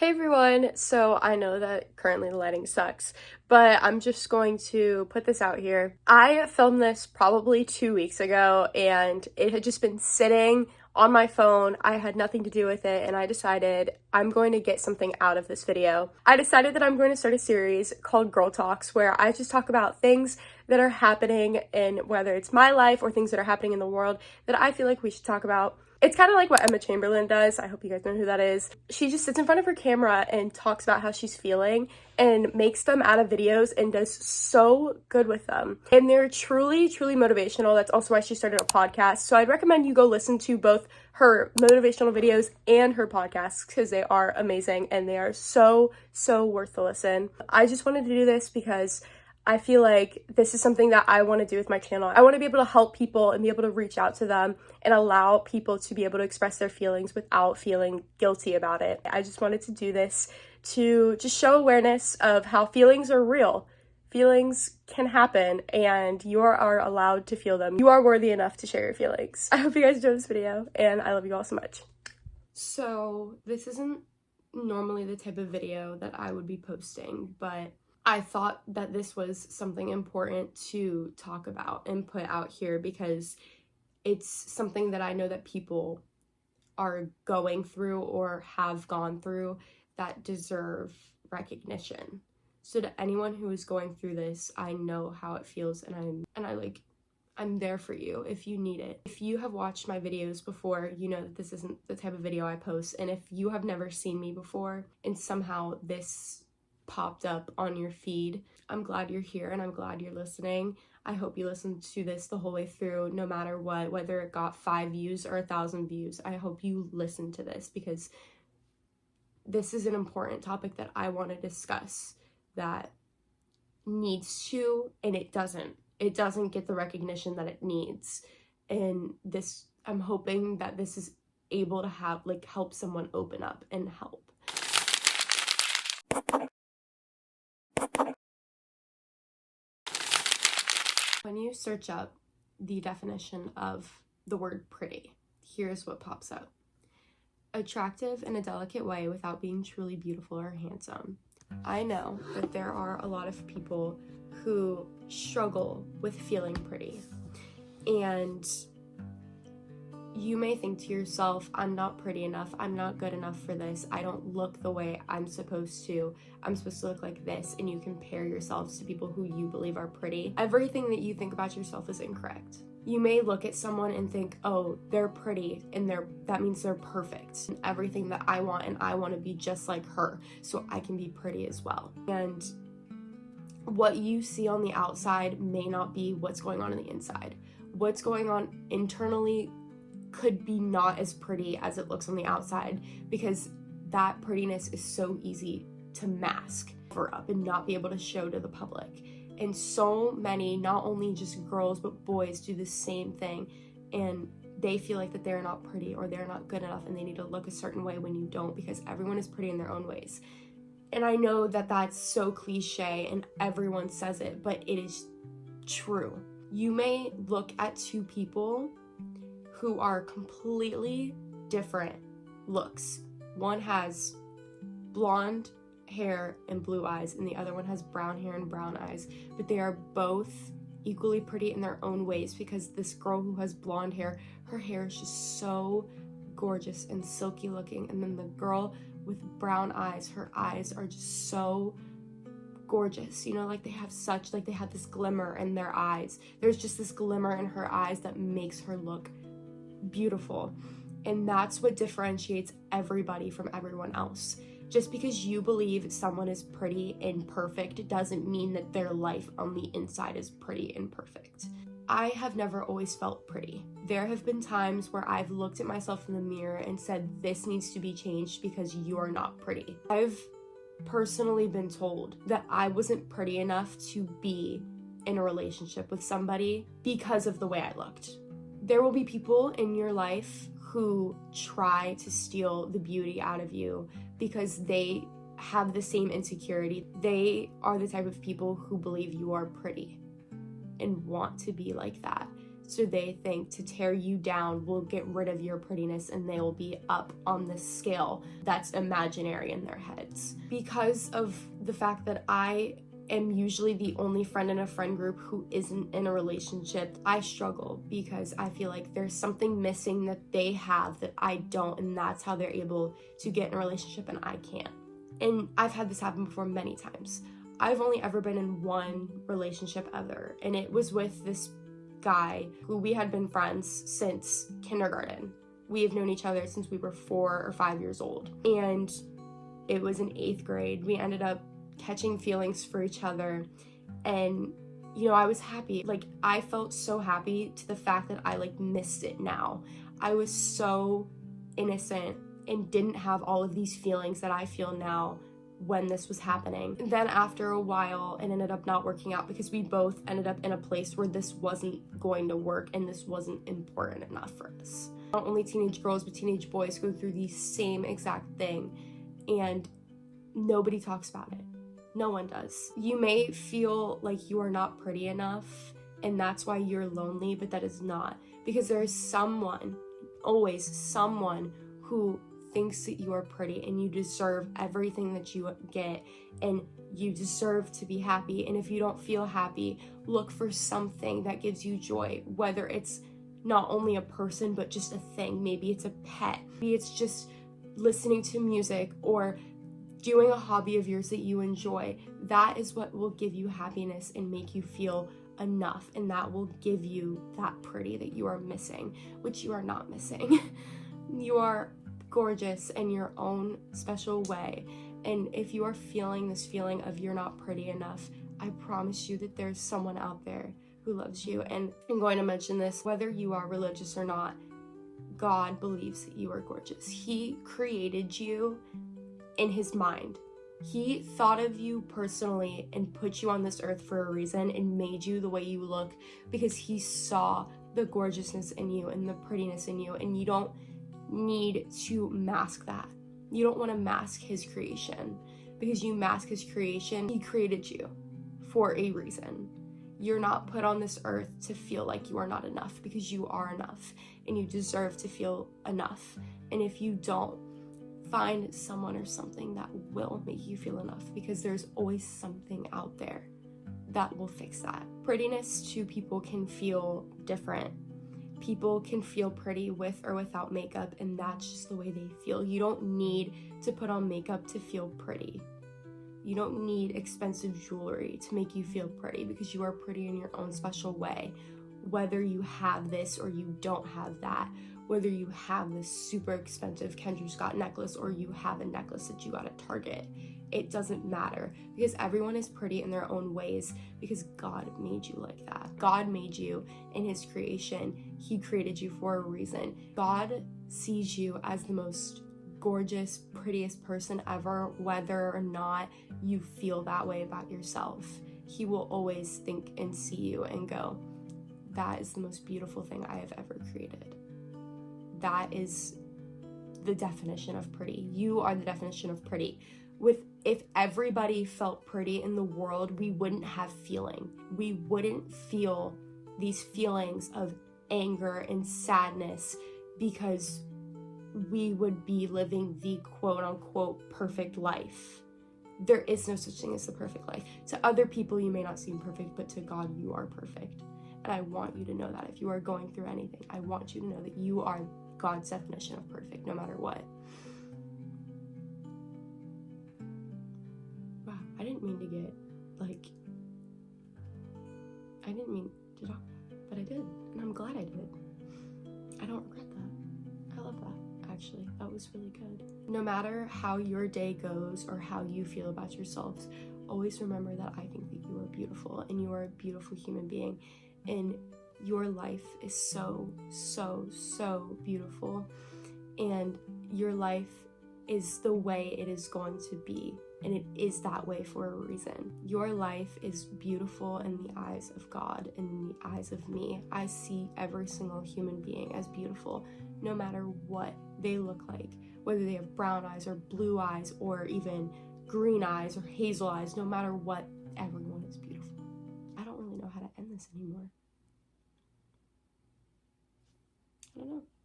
Hey everyone, so I know that currently the lighting sucks, but I'm just going to put this out here. I filmed this probably 2 weeks ago and it had just been sitting on my phone. I had nothing to do with it and I decided I'm going to get something out of this video. I decided that I'm going to start a series called Girl Talks where I just talk about things that are happening in whether it's my life or things that are happening in the world that I feel like we should talk about. It's kind of like what Emma Chamberlain does. I hope you guys know who that is. She just sits in front of her camera and talks about how she's feeling and makes them out of videos and does so good with them. And they're truly, truly motivational. That's also why she started a podcast. So I'd recommend you go listen to both her motivational videos and her podcasts because they are amazing and they are so, so worth the listen. I just wanted to do this because I feel like this is something that I want to do with my channel. I want to be able to help people and be able to reach out to them and allow people to be able to express their feelings without feeling guilty about it. I just wanted to do this to just show awareness of how feelings are real. Feelings can happen and you are allowed to feel them. You are worthy enough to share your feelings. I hope you guys enjoyed this video and I love you all so much. So this isn't normally the type of video that I would be posting, but I thought that this was something important to talk about and put out here because it's something that I know that people are going through or have gone through that deserve recognition. So to anyone who is going through this, I know how it feels and I'm there for you if you need it. If you have watched my videos before, you know that this isn't the type of video I post. And if you have never seen me before and somehow this popped up on your feed, I'm glad you're here and I'm glad you're listening. I hope you listen to this the whole way through, no matter what, whether it got 5 views or 1,000 views. I hope you listen to this because this is an important topic that I want to discuss that needs to, and it doesn't get the recognition that it needs. And this, I'm hoping that this is able to have, help someone open up and help. When you search up the definition of the word pretty, here's what pops up. Attractive in a delicate way without being truly beautiful or handsome. I know that there are a lot of people who struggle with feeling pretty. And you may think to yourself, I'm not pretty enough, I'm not good enough for this, I don't look the way I'm supposed to look like this, and you compare yourselves to people who you believe are pretty. Everything that you think about yourself is incorrect. You may look at someone and think, oh, they're pretty, and that means they're perfect. And everything that I want, and I want to be just like her, so I can be pretty as well. And what you see on the outside may not be what's going on the inside. What's going on internally could be not as pretty as it looks on the outside, because that prettiness is so easy to mask, cover up, and not be able to show to the public. And so many, not only just girls, but boys do the same thing, and they feel like that they're not pretty or they're not good enough and they need to look a certain way when you don't, because everyone is pretty in their own ways. And I know that that's so cliche and everyone says it, but it is true. You may look at two people who are completely different looks. One has blonde hair and blue eyes, and the other one has brown hair and brown eyes, but they are both equally pretty in their own ways, because this girl who has blonde hair, her hair is just so gorgeous and silky looking, and then the girl with brown eyes, her eyes are just so gorgeous, you know, they have this glimmer in their eyes. There's just this glimmer in her eyes that makes her look beautiful. And that's what differentiates everybody from everyone else. Just because you believe someone is pretty and perfect doesn't mean that their life on the inside is pretty and perfect. I have never always felt pretty. There have been times where I've looked at myself in the mirror and said, this needs to be changed because you're not pretty. I've personally been told that I wasn't pretty enough to be in a relationship with somebody because of the way I looked. There will be people in your life who try to steal the beauty out of you because they have the same insecurity. They are the type of people who believe you are pretty and want to be like that. So they think to tear you down will get rid of your prettiness and they will be up on this scale that's imaginary in their heads. Because of the fact that I am usually the only friend in a friend group who isn't in a relationship, I struggle because I feel like there's something missing that they have that I don't, and that's how they're able to get in a relationship and I can't. And I've had this happen before many times. I've only ever been in one relationship ever, and it was with this guy who we had been friends since kindergarten. We have known each other since we were 4 or 5 years old, and it was in 8th grade. We ended up catching feelings for each other, and I was happy. Like, I felt so happy to the fact that I missed it now. I was so innocent and didn't have all of these feelings that I feel now when this was happening. Then after a while, it ended up not working out because we both ended up in a place where this wasn't going to work and this wasn't important enough for us. Not only teenage girls, but teenage boys go through the same exact thing, and nobody talks about it. No one does. You may feel like you are not pretty enough, and that's why you're lonely, but that is not. Because there is someone, always someone, who thinks that you are pretty and you deserve everything that you get and you deserve to be happy. And if you don't feel happy, look for something that gives you joy, whether it's not only a person but just a thing. Maybe it's a pet, maybe it's just listening to music or doing a hobby of yours that you enjoy. That is what will give you happiness and make you feel enough, and that will give you that pretty that you are missing, which you are not missing. You are gorgeous in your own special way, and if you are feeling this feeling of you're not pretty enough, I promise you that there's someone out there who loves you. And I'm going to mention this, whether you are religious or not, God believes that you are gorgeous. He created you in his mind. He thought of you personally and put you on this earth for a reason and made you the way you look because he saw the gorgeousness in you and the prettiness in you, and you don't need to mask that. You don't want to mask his creation, because you mask his creation. He created you for a reason. You're not put on this earth to feel like you are not enough, because you are enough and you deserve to feel enough. And if you don't, find someone or something that will make you feel enough, because there's always something out there that will fix that. Prettiness to people can feel different. People can feel pretty with or without makeup, and that's just the way they feel. You don't need to put on makeup to feel pretty. You don't need expensive jewelry to make you feel pretty, because you are pretty in your own special way. Whether you have this or you don't have that, whether you have this super expensive Kendra Scott necklace or you have a necklace that you got at Target, it doesn't matter, because everyone is pretty in their own ways, because God made you like that. God made you in his creation. He created you for a reason. God sees you as the most gorgeous, prettiest person ever, whether or not you feel that way about yourself. He will always think and see you and go, that is the most beautiful thing I have ever created. That is the definition of pretty. You are the definition of pretty. If everybody felt pretty in the world, we wouldn't have feeling. We wouldn't feel these feelings of anger and sadness, because we would be living the quote-unquote perfect life. There is no such thing as the perfect life. To other people, you may not seem perfect, but to God, you are perfect. And I want you to know that. If you are going through anything, I want you to know that you are God's definition of perfect, no matter what. Wow, I didn't mean to get, I didn't mean to talk, but I did, and I'm glad I did. I don't regret that. I love that, actually. That was really good. No matter how your day goes or how you feel about yourselves, always remember that I think that you are beautiful, and you are a beautiful human being, and your life is so, so, so beautiful, and your life is the way it is going to be, and it is that way for a reason. Your life is beautiful in the eyes of God and in the eyes of me. I see every single human being as beautiful, no matter what they look like, whether they have brown eyes or blue eyes or even green eyes or hazel eyes. No matter what, everyone is beautiful. I don't really know how to end this anymore. I don't know.